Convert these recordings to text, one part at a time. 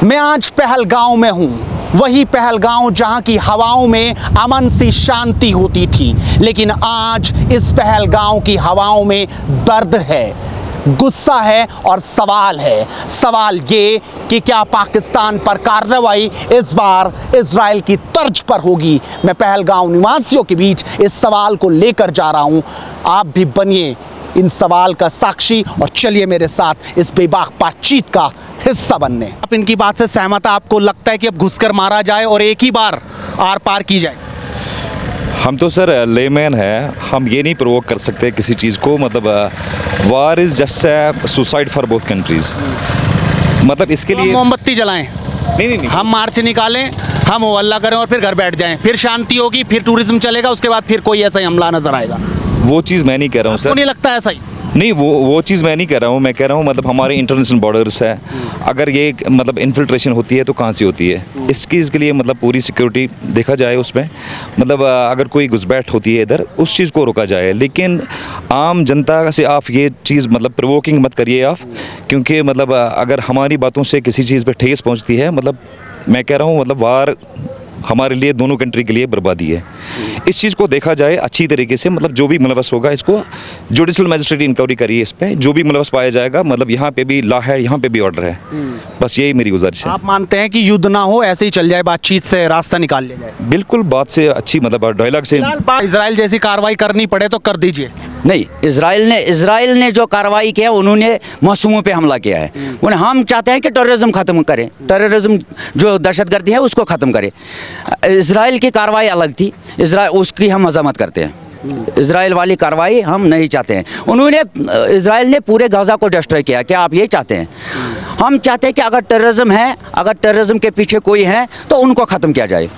मैं आज पहलगांव में हूँ, वही पहलगांव जहाँ की हवाओं में अमन सी शांति होती थी, लेकिन आज इस पहलगांव की हवाओं में दर्द है, गुस्सा है और सवाल है। सवाल ये कि क्या पाकिस्तान पर कार्रवाई इस बार इजराइल की तर्ज पर होगी। मैं पहलगांव निवासियों के बीच इस सवाल को लेकर जा रहा हूँ। आप भी बनिए इन सवाल का साक्षी और चलिए मेरे साथ इस बेबाक बातचीत का हिस्सा बनने। आप इनकी बात से सहमत है? आपको लगता है कि अब घुसकर मारा जाए और एक ही बार आर पार की जाए? हम तो सर लेमैन है, हम ये नहीं प्रोवोक कर सकते किसी चीज़ को। मतलब war is just a suicide for both countries. मतलब इसके लिए मोमबत्ती जलाएं, नहीं, हम मार्च निकालें, हम वो अल्लाह करें और फिर घर बैठ जाएं, फिर शांति होगी, फिर टूरिज्म चलेगा, उसके बाद फिर कोई ऐसा ही हमला नजर आएगा। वो चीज़ मैं नहीं कह रहा हूँ सर। नहीं लगता ऐसा ही? नहीं, वो चीज़ मैं नहीं कह रहा हूँ। मैं कह रहा हूँ मतलब हमारे इंटरनेशनल बॉर्डर्स है, अगर ये मतलब इन्फिल्ट्रेशन होती है तो कहाँ से होती है। इस चीज़ के लिए मतलब पूरी सिक्योरिटी देखा जाए उसमें। मतलब अगर कोई घुसपैठ होती है इधर, उस चीज़ को रोका जाए। लेकिन आम जनता से आप ये चीज़ मतलब प्रोवोकिंग मत करिए आप, क्योंकि मतलब अगर हमारी बातों से किसी चीज़ पर ठेस पहुँचती है, मतलब मैं कह रहा हूँ मतलब वार हमारे लिए, दोनों कंट्री के लिए बर्बादी है। इस चीज़ को देखा जाए अच्छी तरीके से। मतलब जो भी मुलवस होगा इसको जुडिशल मैजिस्ट्रेट इंक्वायरी करिए इस पे, जो भी मुलवस पाया जाएगा। मतलब यहाँ पे भी लॉ है, यहाँ पे भी ऑर्डर है। बस यही मेरी गुजारिश है। आप मानते हैं कि युद्ध ना हो, ऐसे ही चल जाए, बातचीत से रास्ता निकाल लिया जाए? बिल्कुल, बात से अच्छी मतलब डायलॉग से। इजराइल जैसी कार्रवाई करनी पड़े तो कर दीजिए। नहीं, इजराइल ने जो कार्रवाई किया, उन्होंने मासूमों पे हमला किया है। हम चाहते हैं कि टेररिज्म ख़त्म करें, टेररिज्म जो दहशतगर्दी है उसको ख़त्म करें। इजराइल की कार्रवाई अलग थी, उसकी हम मज़म्मत करते हैं। इजराइल वाली कार्रवाई हम नहीं चाहते हैं। इजराइल ने पूरे गाज़ा को डिस्ट्रॉय किया। क्या आप ये चाहते हैं? हम चाहते हैं कि अगर टेररिज्म है, अगर टेररिज्म के पीछे कोई है तो उनको ख़त्म किया जाए,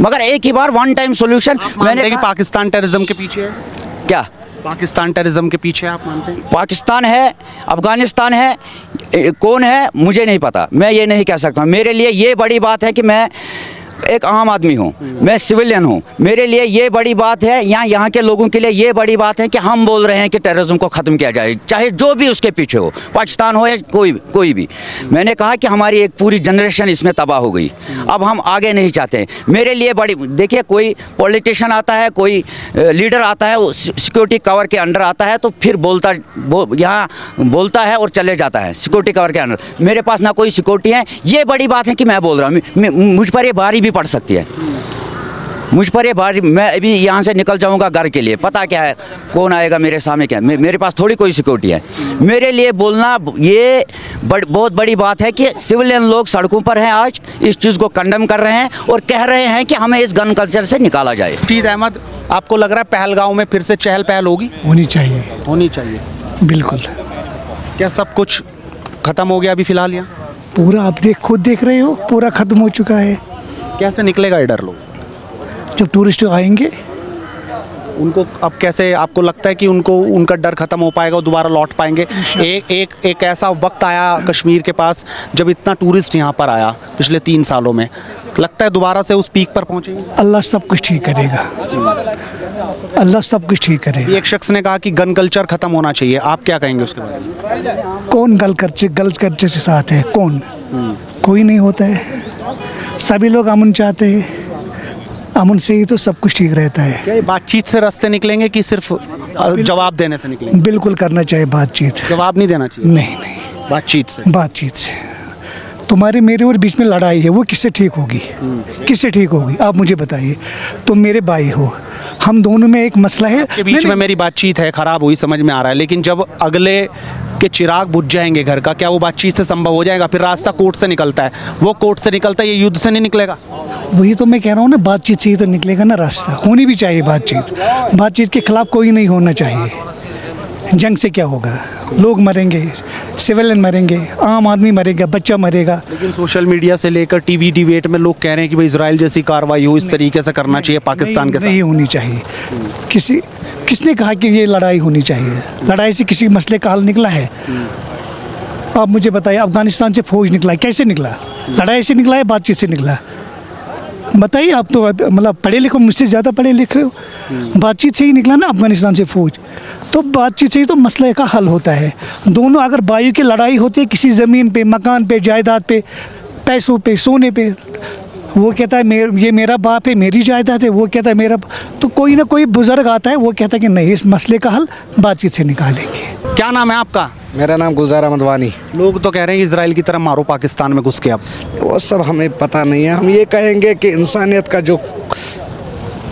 मगर एक ही बार वन टाइम सोल्यूशन। मैंने कि पाकिस्तान टेररिज्म के पीछे है? क्या पाकिस्तान टेररिज्म के पीछे आप मानते हैं? पाकिस्तान है, अफगानिस्तान है, कौन है मुझे नहीं पता, मैं ये नहीं कह सकता। मेरे लिए ये बड़ी बात है कि मैं एक आम आदमी हूँ, मैं सिविलियन हूँ। मेरे लिए ये बड़ी बात है, यहाँ के लोगों के लिए ये बड़ी बात है कि हम बोल रहे हैं कि टेररिज्म को ख़त्म किया जाए, चाहे जो भी उसके पीछे हो, पाकिस्तान हो या कोई भी। मैंने कहा कि हमारी एक पूरी जनरेशन इसमें तबाह हो गई, अब हम आगे नहीं चाहते। मेरे लिए बड़ी, देखिए, कोई पॉलिटिशियन आता है, कोई लीडर आता है, सिक्योरिटी कवर के अंडर आता है तो फिर यहाँ बोलता है और चले जाता है सिक्योरिटी कवर के अंडर। मेरे पास ना कोई सिक्योरिटी है। ये बड़ी बात है कि मैं बोल रहा हूँ, मुझ पर ये भारी भी पड़ सकती है, मुझ पर ये भारी। मैं अभी यहाँ से निकल जाऊँगा घर के लिए, पता क्या है कौन आएगा मेरे सामने, क्या मेरे पास थोड़ी कोई सिक्योरिटी है। मेरे लिए बोलना ये बहुत बड़ी बात है कि सिविलियन लोग सड़कों पर हैं आज, इस चीज़ को कंडेम कर रहे हैं और कह रहे हैं कि हमें इस गन कल्चर से निकाला जाए। रशीद अहमद, आपको लग रहा है पहलगांव में फिर से चहल पहल होगी? होनी चाहिए, होनी चाहिए, बिल्कुल। क्या सब कुछ खत्म हो गया अभी फिलहाल यहाँ? पूरा आप खुद देख रहे हो, पूरा ख़त्म हो चुका है। कैसे निकलेगा ये डर लोग? जब टूरिस्ट आएंगे उनको अब कैसे, आपको लगता है कि उनका डर खत्म हो पाएगा, वो दोबारा लौट पाएंगे? एक ऐसा वक्त आया कश्मीर के पास जब इतना टूरिस्ट यहाँ पर आया पिछले 3 सालों में, लगता है दोबारा से उस पीक पर पहुँचेंगे? अल्लाह सब कुछ ठीक करेगा, अल्लाह सब कुछ ठीक करेगा। एक शख्स ने कहा कि गन कल्चर खत्म होना चाहिए, आप क्या कहेंगे उसके बारे में? कौन गलत कल्चर से साथ है? कौन? कोई नहीं होता है। सभी लोग अमन चाहते हैं, अमन से ही तो सब कुछ ठीक रहता है। क्या ये बातचीत से रास्ते निकलेंगे कि सिर्फ जवाब देने से निकलेंगे? बिल्कुल करना चाहिए बातचीत। जवाब नहीं देना चाहिए? नहीं, बातचीत से। बातचीत से। तुम्हारे मेरे और बीच में लड़ाई है, वो किससे ठीक होगी? किससे ठीक होगी आप मुझे बताइए। तुम मेरे भाई हो, हम दोनों में एक मसला है के बीच में मेरी बातचीत है, खराब हुई, समझ में आ रहा है, लेकिन जब अगले के चिराग बुझ जाएंगे घर का, क्या वो बातचीत से संभव हो जाएगा? फिर रास्ता कोर्ट से निकलता है, वो कोर्ट से निकलता है, ये युद्ध से नहीं निकलेगा। वही तो मैं कह रहा हूँ ना, बातचीत से ही तो निकलेगा ना रास्ता। होनी भी चाहिए बातचीत, बातचीत के खिलाफ कोई नहीं होना चाहिए। जंग से क्या होगा? लोग मरेंगे, सिविलियन मरेंगे, आम आदमी मरेगा, बच्चा मरेगा। लेकिन सोशल मीडिया से लेकर टीवी डिबेट में लोग कह रहे हैं कि भाई इजराइल जैसी कार्रवाई हो, इस तरीके से करना चाहिए पाकिस्तान के साथ। नहीं होनी चाहिए। किसने कहा कि ये लड़ाई होनी चाहिए? लड़ाई से किसी मसले का हल निकला है? आप मुझे बताइए, अफगानिस्तान से फौज निकला, कैसे निकला? लड़ाई से निकला है, बातचीत से निकला? बताइए। आप तो मतलब पढ़े लिखे, मुझसे ज़्यादा पढ़े लिखे हो। बातचीत से ही निकला ना अफगानिस्तान से फौज, तो बातचीत से ही तो मसले का हल होता है। दोनों अगर भाइयों की लड़ाई होती है किसी ज़मीन पे, मकान पे, जायदाद पे, पैसों पे, सोने पे। वो कहता है ये मेरा बाप है, मेरी जायदाद है, वो कहता है मेरा। तो कोई ना कोई बुजुर्ग आता है, वो कहता है कि नहीं, इस मसले का हल बातचीत से निकालेंगे। क्या नाम है आपका? मेरा नाम गुलजार अहमद वानी। लोग तो कह रहे हैं कि इसराइल की तरह मारो पाकिस्तान में घुस के। अब वो सब हमें पता नहीं है। हम ये कहेंगे कि इंसानियत का जो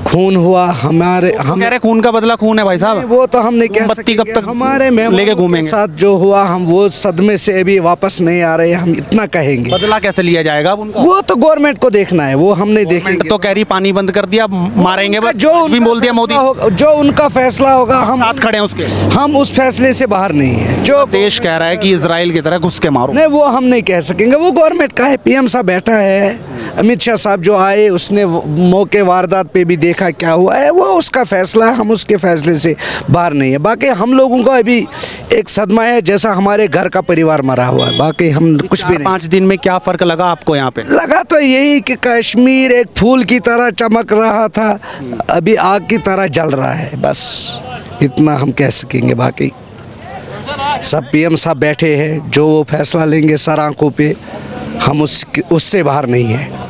खून हुआ हमारे कह रहे खून का बदला खून है भाई साहब। वो तो हम नहीं कह मोमबत्ती सकते। कब तक हमारे लेके मेहमानों के घूमेंगे? साथ जो हुआ, हम वो सदमे से अभी वापस नहीं आ रहे। हम इतना कहेंगे। बदला कैसे लिया जाएगा अब उनका? वो तो गवर्नमेंट को देखना है, वो हम नहीं देखेंगे। तो कह रही पानी बंद कर दिया, मारेंगे बस। जो भी बोल दिया मोदी। जो उनका फैसला होगा, हम साथ खड़े हैं उसके। हम उस फैसले से बाहर नहीं है। जो देश कह रहा है कि इसराइल की तरह घुस के मारो। नहीं, वो हम नहीं कह सकेंगे। वो गवर्नमेंट का है। पीएम साहब बैठा है, अमित शाह साहब जो आए, उसने मौके वारदात पे भी देखा क्या हुआ है। वो उसका फैसला है, हम उसके फैसले से बाहर नहीं है। बाकी हम लोगों का अभी एक सदमा है, जैसा हमारे घर का परिवार मरा हुआ है। बाकी हम कुछ भी नहीं। 5 दिन में क्या फर्क लगा आपको यहाँ पे? लगा तो यही कि कश्मीर एक फूल की तरह चमक रहा था, अभी आग की तरह जल रहा है। बस इतना हम कह सकेंगे। बाकी सब पीएम साहब बैठे हैं, जो वो फैसला लेंगे सर आंखों पे, हम उससे बाहर नहीं है।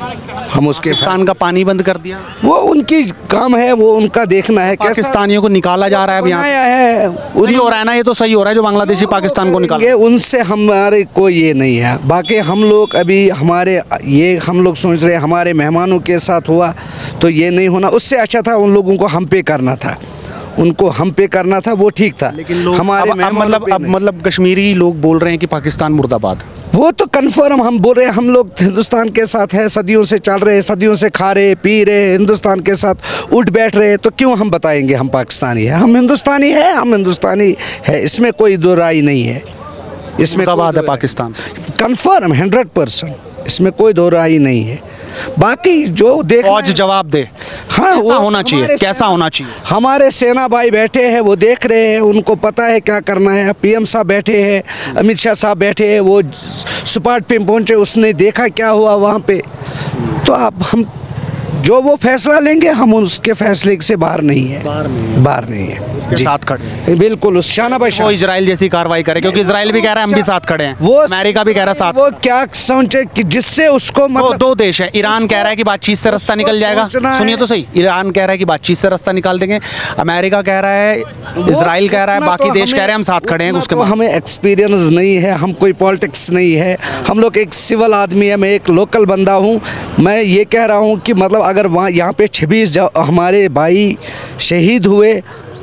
हम उसके पाकिस्तान का पानी बंद कर दिया। वो उनकी काम है, वो उनका देखना है। कैसा पाकिस्तानियों को निकाला जा रहा है अब यहाँ बनाया है सही हो रहा है ना? ये तो सही हो रहा है जो बांग्लादेशी पाकिस्तान को निकाल। ये उनसे हमारे कोई ये नहीं है। बाकी हम लोग अभी हम लोग सोच रहे हैं हमारे मेहमानों के साथ हुआ तो ये नहीं होना। उससे अच्छा था उन लोगों को हम पे करना था, उनको हम पे करना था, वो ठीक था। लेकिन लोग हमारे अब मतलब कश्मीरी लोग बोल रहे हैं कि पाकिस्तान मुर्दाबाद। वो तो कन्फर्म हम बोल रहे हैं। हम लोग हिंदुस्तान के साथ है, सदियों से चल रहे, सदियों से खा रहे पी रहे, हिंदुस्तान के साथ उठ बैठ रहे। तो क्यों हम बताएंगे हम पाकिस्तानी है? हम हिंदुस्तानी है, हम हिंदुस्तानी है, इसमें कोई दो राय नहीं है। इसमें मुर्दाबाद है पाकिस्तान, कन्फर्म 100%, इसमें कोई दो राय नहीं है। बाकी जो देख फौज जवाब दे। हाँ, कैसा होना चाहिए? कैसा होना चाहिए? हमारे सेना भाई बैठे हैं, वो देख रहे हैं, उनको पता है क्या करना है। पीएम साहब बैठे हैं, अमित शाह साहब बैठे हैं, वो स्पॉट पे पहुंचे, उसने देखा क्या हुआ वहाँ पे। तो अब हम जो वो फैसला लेंगे, हम उसके फैसले से बाहर नहीं है। बाहर नहीं है जी। साथ खड़े बिल्कुल उस शाना भाई वो इजराइल जैसी कार्रवाई करे, क्योंकि इजराइल भी कह रहा है हम भी साथ खड़े हैं, वो अमेरिका भी कह रहा है साथ। वो क्या सोचे कि जिससे उसको मतलब दो देश है। ईरान कह रहा है कि बातचीत से रास्ता निकल जाएगा। सुनिए तो सही, ईरान कह रहा है कि बातचीत से रास्ता निकाल देंगे, अमेरिका कह रहा है, इजराइल कह रहा है, बाकी देश कह रहे हैं हम साथ खड़े हैं। उसके बाद हमें एक्सपीरियंस नहीं है, हम कोई पॉलिटिक्स नहीं है, हम लोग एक सिविल आदमी है। मैं एक लोकल बंदा हूँ। मैं ये कह रहा हूँ कि मतलब अगर वहाँ यहाँ पे 26 हमारे भाई शहीद हुए,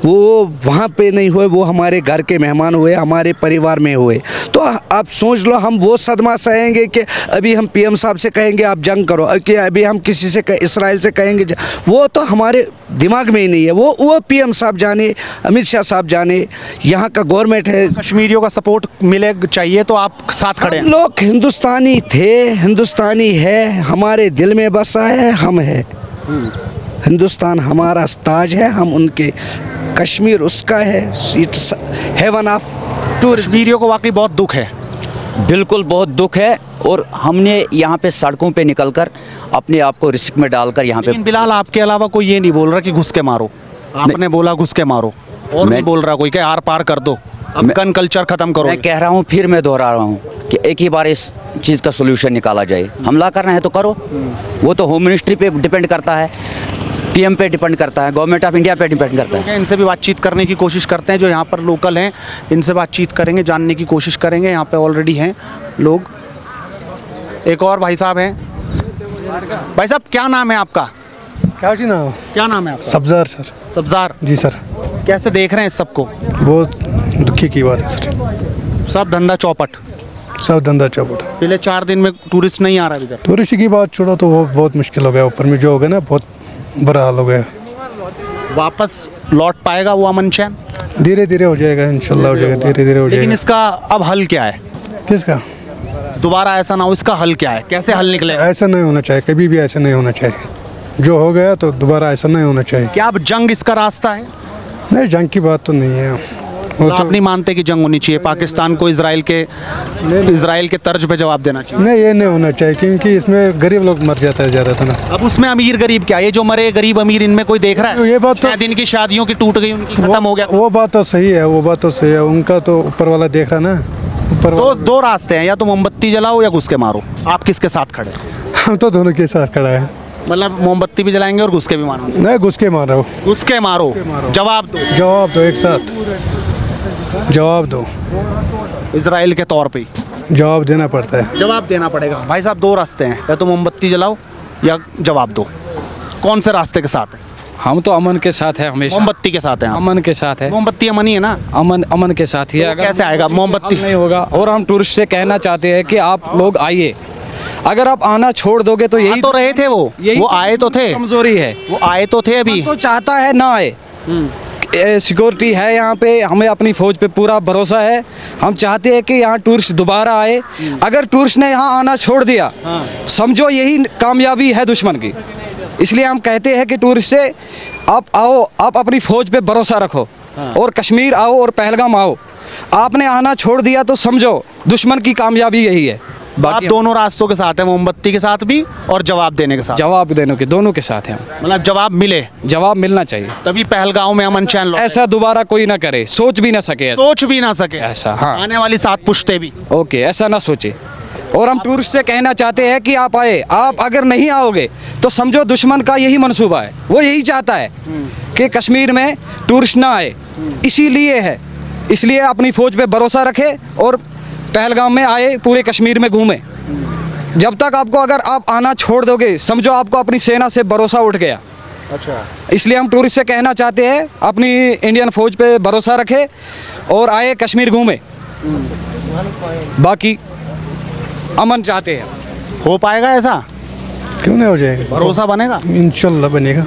वो वहाँ पे नहीं हुए, वो हमारे घर के मेहमान हुए, हमारे परिवार में हुए। तो आप सोच लो, हम वो सदमा सहेंगे कि अभी हम पीएम साहब से कहेंगे आप जंग करो, कि अभी हम किसी से इसराइल से कहेंगे वो तो हमारे दिमाग में ही नहीं है। वो पीएम साहब जाने, अमित शाह साहब जाने, यहाँ का गवर्नमेंट है। कश्मीरियों का सपोर्ट मिले चाहिए तो आप साथ खड़े हैं। हम लोग हिंदुस्तानी थे, हिंदुस्तानी है, हमारे दिल में बसा है, हम है। हिंदुस्तान हमारा ताज है, हम उनके, कश्मीर उसका है। It's heaven of tourism. कश्मीरियों को वाकई बहुत दुख है। बिल्कुल बहुत दुख है। और हमने यहाँ पे सड़कों पे निकलकर अपने आप को रिस्क में डालकर यहाँ पे, लेकिन बिलाल आपके अलावा कोई ये नहीं बोल रहा कि घुस के मारो। आपने बोला घुस के मारो, और नहीं बोल रहा कोई कि आर पार कर दो, अब गन कल्चर खत्म करो। मैं कह रहा हूँ, फिर मैं दोहरा रहा हूँ कि एक ही बार इस चीज़ का सोल्यूशन निकाला जाए। हमला करना है तो करो, वो तो होम मिनिस्ट्री पे डिपेंड करता है, पीएम पे डिपेंड करता है, गवर्नमेंट ऑफ इंडिया पे डिपेंड करता है। इनसे भी बातचीत करने की कोशिश करते हैं, जो यहाँ पर लोकल हैं, इनसे बातचीत करेंगे, जानने की कोशिश करेंगे। यहाँ पे ऑलरेडी हैं लोग। एक और भाई साहब हैं। भाई साहब क्या नाम है आपका? क्या जी नाम? क्या नाम है आपका? सब्जार सर। सब्जार जी सर। कैसे देख रहे हैं इस सबको? बहुत दुखी की बात है सर। सब धंधा चौपट, सब धंधा चौपट। पिछले 4 दिन में टूरिस्ट नहीं आ रहा इधर। टूरिस्ट की बात छोड़ो तो वो बहुत मुश्किल हो गया। ऊपर में जो हो गया ना, बहुत बुरा हाल हो गया। वापस लौट पाएगा वो अमन चैन? धीरे धीरे हो जाएगा, इंशाल्लाह हो जाएगा, धीरे धीरे हो लेकिन जाएगा। इसका अब हल क्या है? किसका? दोबारा ऐसा ना हो, इसका हल क्या है? कैसे हल निकलेगा? ऐसा नहीं होना चाहिए, कभी भी ऐसा नहीं होना चाहिए। जो हो गया तो दोबारा ऐसा नहीं होना चाहिए। क्या अब जंग इसका रास्ता है? नहीं, जंग की बात तो नहीं है। वो तो आप नहीं मानते कि जंग होनी चाहिए? पाकिस्तान को इजराइल के तर्ज पे जवाब देना चाहिए? नहीं, ये नहीं होना चाहिए, क्योंकि इसमें गरीब लोग मर जाता है ज़्यादा था ना। अब उसमें अमीर गरीब क्या, ये जो मरे गरीब अमीर, इनमें कोई देख रहा है? ये बात तो, 6 दिन की शादियों की टूट गई, उनकी खत्म हो गया। वो बात तो सही है, वो बात तो सही है। उनका तो ऊपर वाला देख रहा ना, ऊपर दो वाला- दो रास्ते हैं, या तो मोमबत्ती जलाओ या घुस के मारो। आप किसके साथ खड़े हैं? हम तो दोनों के साथ खड़ा है। मतलब मोमबत्ती भी जलाएंगे और घुस के भी मारोगे? नहीं, घुस के मार रहा हूँ। घुस के मारो, जवाब दो जवाब दो, एक साथ जवाब दो। इजराइल के तौर पे जवाब देना पड़ता है। जवाब देना पड़ेगा। भाई साहब, दो रास्ते हैं, या तो मोमबत्ती जलाओ या जवाब दो। कौन से रास्ते के साथ है? हम तो अमन के साथ है हमेशा। मोमबत्ती के साथ हैं आप? अमन के साथ है। मोमबत्ती अमन ही है ना? अमन अमन के साथ ही है। तो कैसे आएगा मोमबत्ती? नहीं होगा। और हम टूरिस्ट से कहना चाहते हैं कि आप लोग आइए। अगर आप आना छोड़ दोगे तो आ यही तो रहे थे वो आए तो थे, कमजोरी है। वो आए तो थे अभी। तो चाहता है ना आए। सिक्योरिटी है यहाँ पे, हमें अपनी फौज पे पूरा भरोसा है। हम चाहते हैं कि यहाँ टूरिस्ट दोबारा आए। अगर टूरिस्ट ने यहाँ आना छोड़ दिया, समझो यही कामयाबी है दुश्मन की। इसलिए हम कहते हैं कि टूरिस्ट से आप आओ, आप अपनी फौज पे भरोसा रखो और कश्मीर आओ और पहलगाम आओ। आपने आना छोड़ दिया तो समझो दुश्मन की कामयाबी यही है। आप बाकी दोनों रास्तों के साथ हैं, मोमबत्ती के साथ भी और जवाब देने के साथ। जवाब देने के दोनों के साथ हैं हम। मतलब जवाब मिले जवाब मिलना चाहिए। तभी पहलगांव में अमन चैन लौटे। ऐसा दोबारा कोई ना करे, सोच भी ना सके ऐसा। सोच भी ना सके ऐसा, हाँ। आने वाली 7 पुश्ते भी। ओके, ऐसा ना सोचे। और हम टूरिस्ट से कहना चाहते हैं कि आप आए। आप अगर नहीं आओगे तो समझो दुश्मन का यही मंसूबा है। वो यही चाहता है कि कश्मीर में टूरिस्ट ना आए। इसीलिए है, इसलिए अपनी फौज पे भरोसा रखे और पहलगाम में आए, पूरे कश्मीर में घूमे। जब तक आपको, अगर आप आना छोड़ दोगे, समझो आपको अपनी सेना से भरोसा उठ गया। अच्छा, इसलिए हम टूरिस्ट से कहना चाहते हैं अपनी इंडियन फौज पे भरोसा रखे और आए, कश्मीर घूमे। बाकी अमन चाहते हैं। हो पाएगा ऐसा? क्यों नहीं हो जाएगा? भरोसा बनेगा? इंशाल्लाह बनेगा,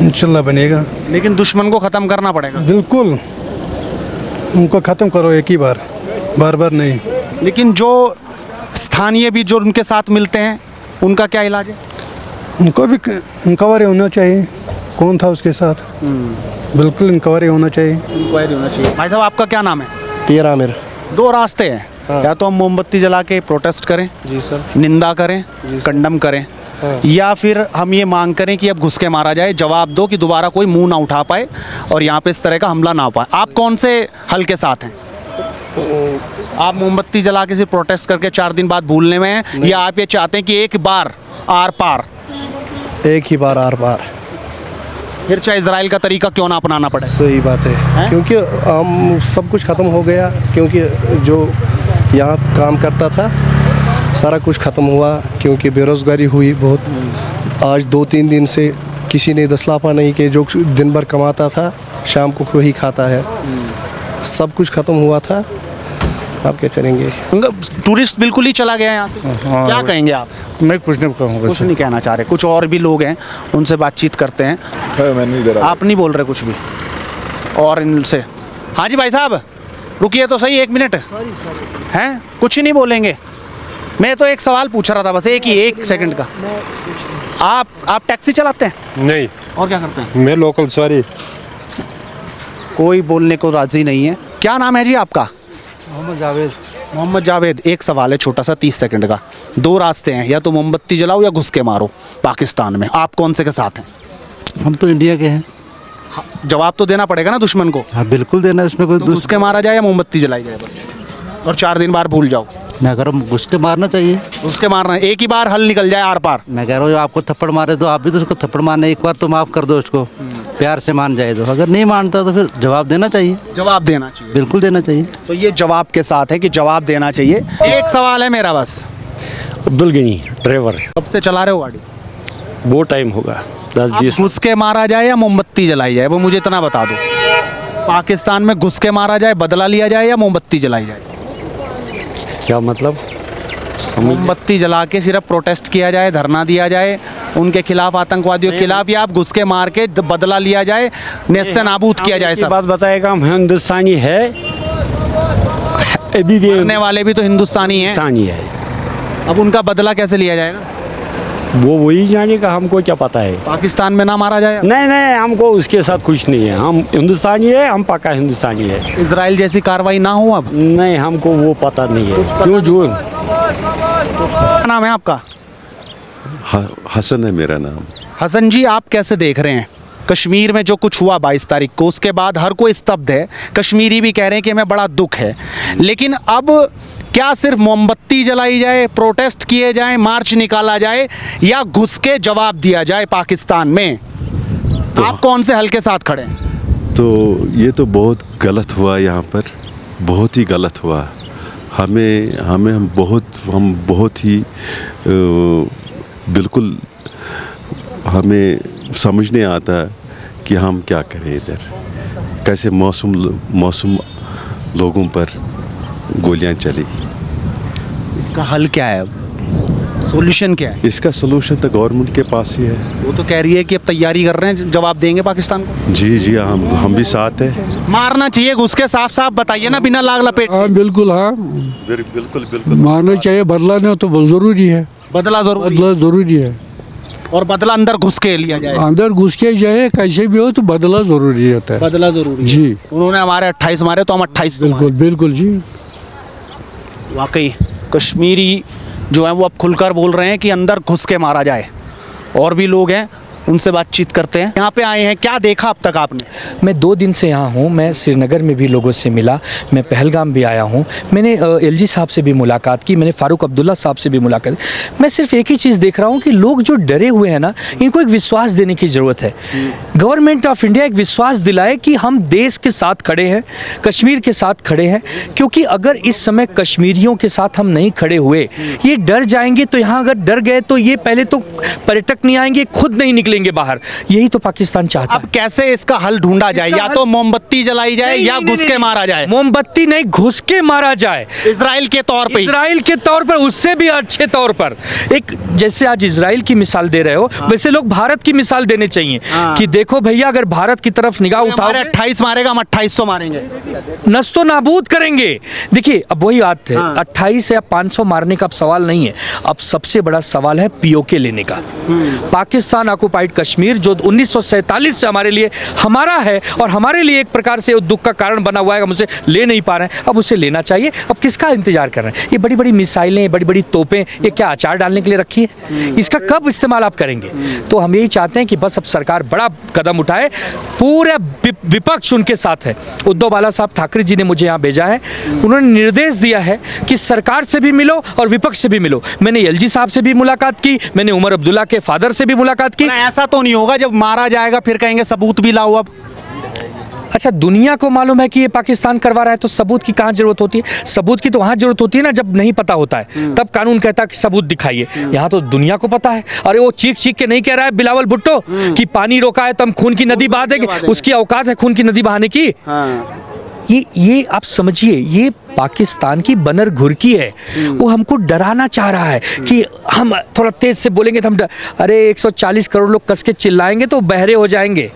इंशाल्लाह बनेगा। लेकिन दुश्मन को खत्म करना पड़ेगा। बिल्कुल, उनको ख़त्म करो एक ही बार, बार बार नहीं। लेकिन जो स्थानीय भी जो उनके साथ मिलते हैं, उनका क्या इलाज है? उनको भी इंक्वायरी होना चाहिए, कौन था उसके साथ। बिल्कुल इंक्वायरी होना चाहिए। इंक्वायरी होना चाहिए। भाई साहब, आपका क्या नाम है? पीर आमिर। दो रास्ते हैं, या तो हम मोमबत्ती जला के प्रोटेस्ट करें, जी सर। निंदा करें, कंडम करें, या फिर हम ये मांग करें कि अब घुस के मारा जाए। जवाब दो कि दोबारा कोई मुंह ना उठा पाए और यहाँ पे इस तरह का हमला ना हो पाए। आप कौन से हल के साथ हैं? आप मोमबत्ती जला के सिर्फ प्रोटेस्ट करके 4 दिन बाद भूलने में हैं, या आप ये चाहते हैं कि एक बार आर पार, एक ही बार आर पार। फिर चाहे इजराइल का तरीका क्यों ना अपनाना पड़े? सही बात है, क्योंकि हम सब कुछ ख़त्म हो गया। क्योंकि जो यहाँ काम करता था सारा कुछ ख़त्म हुआ, क्योंकि बेरोज़गारी हुई बहुत। आज 2-3 दिन से किसी ने 10 लाफा नहीं कि जो दिन भर कमाता था शाम को वही खाता है। सब कुछ ख़त्म हुआ था, आप क्या करेंगे? टूरिस्ट बिल्कुल ही चला गया यहाँ से। क्या कहेंगे आप? मैं कुछ नहीं कहूँगा। कुछ नहीं कहना चाह रहे। कुछ और भी लोग हैं, उनसे बातचीत करते हैं। आप नहीं बोल रहे कुछ भी? और इनसे, हाँ जी भाई साहब, रुकिए तो सही 1 मिनट। हैं, कुछ ही नहीं बोलेंगे? मैं तो एक सवाल पूछ रहा था बस, एक सेकंड का। आप टैक्सी चलाते हैं? नहीं, और क्या करते हैं? मैं लोकल सॉरी। कोई बोलने को राजी नहीं है। क्या नाम है जी आपका? मोहम्मद जावेद। मोहम्मद जावेद, एक सवाल है छोटा सा 30 सेकंड का। 2 रास्ते हैं, या तो मोमबत्ती जलाओ या घुस के मारो पाकिस्तान में। आप कौन से के साथ हैं? हम तो इंडिया के हैं। जवाब तो देना पड़ेगा ना दुश्मन को। हाँ, बिल्कुल देना। इसमें कोई तो घुस के मारा जाए या मोमबत्ती जलाई जाए बस, और 4 दिन बाद भूल जाओ? मैं कह रहा हूँ घुस के मारना चाहिए। घुस के मारना है, एक ही बार हल निकल जाए आर पार। मैं कह रहा हूँ आपको थप्पड़ मारे तो आप भी तो उसको थप्पड़ मारने, एक बार तो माफ़ कर दो उसको, प्यार से मान जाए। तो अगर नहीं मानता तो फिर जवाब देना चाहिए। जवाब देना चाहिए, बिल्कुल देना चाहिए। तो ये जवाब के साथ है कि जवाब देना चाहिए। एक सवाल है मेरा बस। अब्दुल गनी ड्राइवर। कब से चला रहे हो गाड़ी? वो टाइम होगा 10-20। घुस के मारा जाए या मोमबत्ती जलाई जाए, वो मुझे इतना बता दो। पाकिस्तान में घुस के मारा जाए, बदला लिया जाए, या मोमबत्ती जलाई जाए? क्या मतलब? मोमबत्ती जला के सिर्फ प्रोटेस्ट किया जाए, धरना दिया जाए उनके खिलाफ, आतंकवादियों के खिलाफ, या आप घुस के मार के बदला लिया जाए, नेस्ते नाबूद किया जाए? सब बात बताएगा, हम हिंदुस्तानी है, अभी भी मरने वाले भी तो हिंदुस्तानी हैं। हिंदुस्तानी है। अब उनका बदला कैसे लिया जाएगा? वो वही जानेगा, हमको क्या पता है। पाकिस्तान में ना मारा जाए? नहीं नहीं, हमको उसके साथ कुछ नहीं है। हम हिंदुस्तानी है, हम पक्का हिंदुस्तानी है। इजराइल जैसी कार्रवाई ना हो अब? नहीं, हमको वो पता नहीं है। क्यों जो क्या नाम है आपका? हसन है मेरा नाम। हसन जी, आप कैसे देख रहे हैं कश्मीर में जो कुछ हुआ 22 तारीख को, उसके बाद हर कोई स्तब्ध है। कश्मीरी भी कह रहे हैं कि हमें बड़ा दुख है, लेकिन अब क्या सिर्फ मोमबत्ती जलाई जाए, प्रोटेस्ट किए जाएं, मार्च निकाला जाए, या घुस के जवाब दिया जाए पाकिस्तान में? तो आप कौन से हल के साथ खड़े हैं? तो ये तो बहुत गलत हुआ, यहाँ पर बहुत ही गलत हुआ। हम बहुत ही बिल्कुल हमें समझ नहीं आता कि हम क्या करें इधर। कैसे मौसम लोगों पर गोलियां चली। इसका हल क्या है, सॉल्यूशन क्या है? इसका सलूशन तो गवर्नमेंट के पास ही है। वो तो कह रही है कि अब तैयारी कर रहे हैं, जवाब देंगे पाकिस्तान को। जी हम भी साथ हैं। मारना चाहिए घुस के, साफ साफ बताइए ना, बिना लाग लपेट। हाँ बिल्कुल, हाँ बिल्कुल मारना चाहिए। बदला नहीं तो बहुत ज़रूरी है। बदला ज़रूरी है। और बदला अंदर घुस के लिया जाए। अंदर घुस के जाए, कैसे भी हो तो बदला ज़रूरी होता है। बदला जरूरी है। जी। उन्होंने हमारे 28 मारे तो हम 28 बिल्कुल जी। वाकई कश्मीरी जो है वो अब खुलकर बोल रहे हैं कि अंदर घुस के मारा जाए। और भी लोग हैं, उनसे बातचीत करते हैं। यहाँ पे आए हैं, क्या देखा अब तक आपने? मैं 2 दिन से यहाँ हूँ। मैं श्रीनगर में भी लोगों से मिला, मैं पहलगाम भी आया हूँ। मैंने एलजी साहब से भी मुलाकात की, मैंने फारूक अब्दुल्ला साहब से भी मुलाकात। मैं सिर्फ एक ही चीज़ देख रहा हूँ कि लोग जो डरे हुए हैं ना, इनको एक विश्वास देने की ज़रूरत है। गवर्नमेंट ऑफ इंडिया एक विश्वास दिलाए कि हम देश के साथ खड़े हैं, कश्मीर के साथ खड़े हैं। क्योंकि अगर इस समय कश्मीरियों के साथ हम नहीं खड़े हुए, ये डर जाएंगे, तो यहाँ अगर डर गए तो ये पहले तो पर्यटक नहीं आएंगे, खुद नहीं निकलेंगे बाहर। यही तो पाकिस्तान चाहता है। अब कैसे इसका हल ढूंढा जाए? या तो मोमबत्ती जलाई जाए या घुस के मारा जाए। मोमबत्ती नहीं, घुस के मारा जाए। इजराइल के तौर पे, इजराइल के तौर पर, उससे भी अच्छे तौर पर। एक जैसे आज इजराइल की मिसाल दे रहे हो, वैसे लोग भारत की मिसाल देने चाहिए कि देखो भैया, अगर भारत की तरफ निगाह उठाओ, 28 मारेगा, हम 2800 मारेंगे, नस्तो नाबूद करेंगे। देखिए अब वही बात है, 28 या 500 मारने का अब सवाल नहीं है। अब सबसे बड़ा सवाल है पीओके लेने का। पाकिस्तान ऑक्युपाइड कश्मीर जो 1947 से हमारे लिए हमारा है और हमारे लिए एक प्रकार से दुख का कारण बना हुआ है, हम उसे ले नहीं पा रहे हैं। अब उसे लेना चाहिए। अब किसका इंतजार कर रहे हैं? ये बड़ी बड़ी मिसाइलें, बड़ी बड़ी तोपें, ये क्या अचार डालने के लिए रखी है? इसका कब इस्तेमाल आप करेंगे? तो हम यही चाहते हैं कि बस अब सरकार बड़ा कदम उठाए, पूरे विपक्ष उनके साथ है। उद्धव बाला साहब ठाकरे जी ने मुझे यहाँ भेजा है, उन्होंने निर्देश दिया है कि सरकार से भी मिलो और विपक्ष से भी मिलो। मैंने एलजी साहब से भी मुलाकात की, मैंने उमर अब्दुल्ला के फादर से भी मुलाकात की। ऐसा तो नहीं होगा जब मारा जाएगा फिर कहेंगे सबूत भी लाओ? अब अच्छा, दुनिया को मालूम है कि ये पाकिस्तान करवा रहा है, तो सबूत की कहाँ जरूरत होती है? सबूत की तो वहाँ जरूरत होती है ना जब नहीं पता होता है, तब कानून कहता है कि सबूत दिखाइए। यहाँ तो दुनिया को पता है। अरे वो चीख चीख के नहीं कह रहा है बिलावल भुट्टो कि पानी रोका है तो हम खून की नदी बहा देंगे। उसकी औकात है खून की नदी बहाने की? ये आप समझिए, ये पाकिस्तान की बनर घुरकी है। वो हमको डराना चाह रहा है कि हम थोड़ा तेज से बोलेंगे तो हम अरे 140 करोड़ लोग कस के चिल्लाएंगे तो बहरे हो जाएंगे।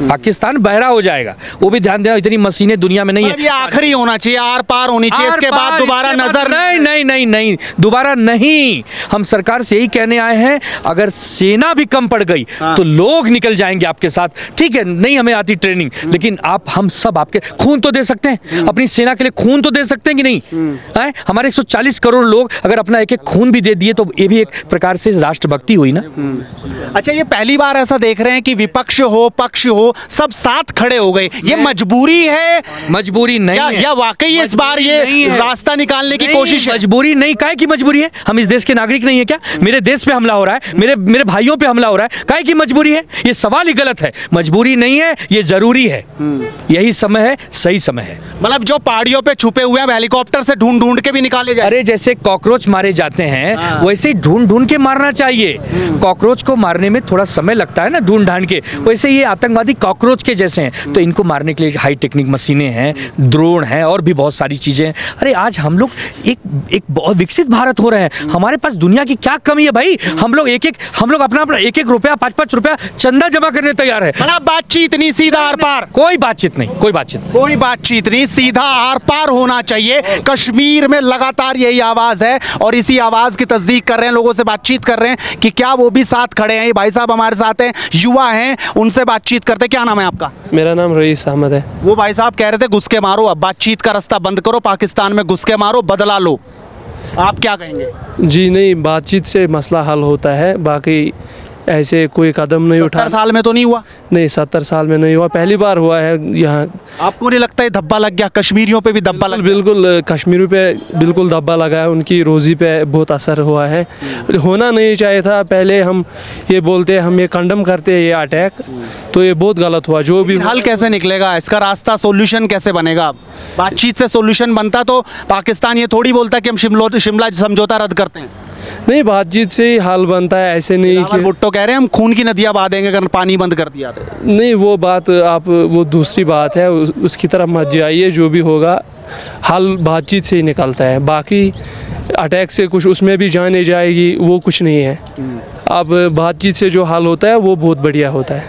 पाकिस्तान बहरा हो जाएगा। वो भी ध्यान देना, इतनी मशीनें दुनिया में नहीं है। ये आखिरी होना चाहिए, आर पार होनी चाहिए, इसके बाद दोबारा नजर नहीं, दोबारा नहीं। हम सरकार से यही कहने आए हैं, अगर सेना भी कम पड़ गई तो लोग निकल जाएंगे आपके साथ। ठीक है, नहीं हमें आती ट्रेनिंग, लेकिन हम सब आपके खून तो दे सकते हैं, अपनी सेना के लिए खून तो दे सकते हैं कि नहीं? हमारे 140 करोड़ लोग अगर अपना एक एक खून भी दे दिए तो ये भी एक प्रकार से राष्ट्रभक्ति हुई ना। अच्छा, ये पहली बार ऐसा देख रहे हैं कि विपक्ष हो पक्ष हो सब साथ खड़े हो गए। ये मजबूरी है? मजबूरी नहीं है। या वाकई इस बार ये रास्ता निकालने की कोशिश है? मजबूरी नहीं, काहे की मजबूरी है? हम इस देश के नागरिक नहीं है क्या? मेरे देश पे हमला हो रहा है, मेरे भाइयों पे हमला हो रहा है, काहे की मजबूरी है? ये सवाल ही गलत है। मजबूरी नहीं है, ये जरूरी है। यही समय है, सही समय है। मतलब जो पहाड़ियों पे छुपे हुए हैं हेलीकॉप्टर से ढूंढ ढूंढ के भी निकाले जाए। अरे जैसे कॉकरोच मारे जाते हैं वैसे ढूंढ ढूंढ के मारना चाहिए। कॉकरोच को मारने में थोड़ा समय लगता है ना, ढूंढ ढांड के, वैसे ये आतंकवादी कॉकरोच के जैसे हैं। तो इनको मारने के लिए हाई टेक्निक मशीनें हैं, ड्रोन हैं और भी बहुत सारी चीजें हैं। अरे आज हम लोग एक बहुत विकसित भारत हो रहे हैं। हमारे पास दुनिया की क्या कमी है भाई? हम लोग अपना एक रुपया 5-5 रुपया चंदा जमा करने तैयार है। बातचीत नहीं, सीधा आर पार। कोई बातचीत नहीं, कोई बातचीत नहीं, सीधा आर पार होना चाहिए। कश्मीर में लगातार यही आवाज है और इसी आवाज की तस्दीक कर रहे हैं, लोगों से बातचीत कर रहे हैं कि क्या वो भी साथ खड़े हैं। ये भाई साहब हमारे साथ हैं, युवा हैं, उनसे बातचीत करते हैं। क्या नाम है आपका? मेरा नाम रईस अहमद है। वो भाई साहब कह रहे थे घुस के मारो, अब बातचीत का रास्ता बंद करो, पाकिस्तान में घुस के मारो, बदला लो। आप क्या कहेंगे? जी नहीं, बातचीत से मसला हल होता है। बाकी ऐसे कोई कदम नहीं उठा। 70 साल में तो नहीं हुआ? नहीं, 70 साल में नहीं हुआ, पहली बार हुआ है यहाँ। आपको नहीं लगता है धब्बा लग गया, कश्मीरियों पे भी धब्बा लग गया? बिल्कुल कश्मीरियों पे बिल्कुल धब्बा लगा है, उनकी रोज़ी पे बहुत असर हुआ है। होना नहीं चाहिए था। पहले हम ये बोलते हैं, हम ये कंडम करते हैं ये अटैक, तो ये बहुत गलत हुआ। जो भी हल कैसे निकलेगा इसका रास्ता, सॉल्यूशन कैसे बनेगा? बातचीत से सॉल्यूशन बनता तो पाकिस्तान ये थोड़ी बोलता कि हम शिमला समझौता रद्द करते हैं। नहीं, बातचीत से ही हाल बनता है, ऐसे नहीं कि भुट्टो कह रहे हैं हम खून की नदियां बहा देंगे अगर पानी बंद कर दिया तो। नहीं, वो बात आप वो दूसरी बात है, उसकी तरफ मत जाइए। जो भी होगा हल बातचीत से ही निकलता है। बाकी अटैक से कुछ उसमें भी जाने जाएगी, वो कुछ नहीं है। अब बातचीत से जो हल होता है वो बहुत बढ़िया होता है।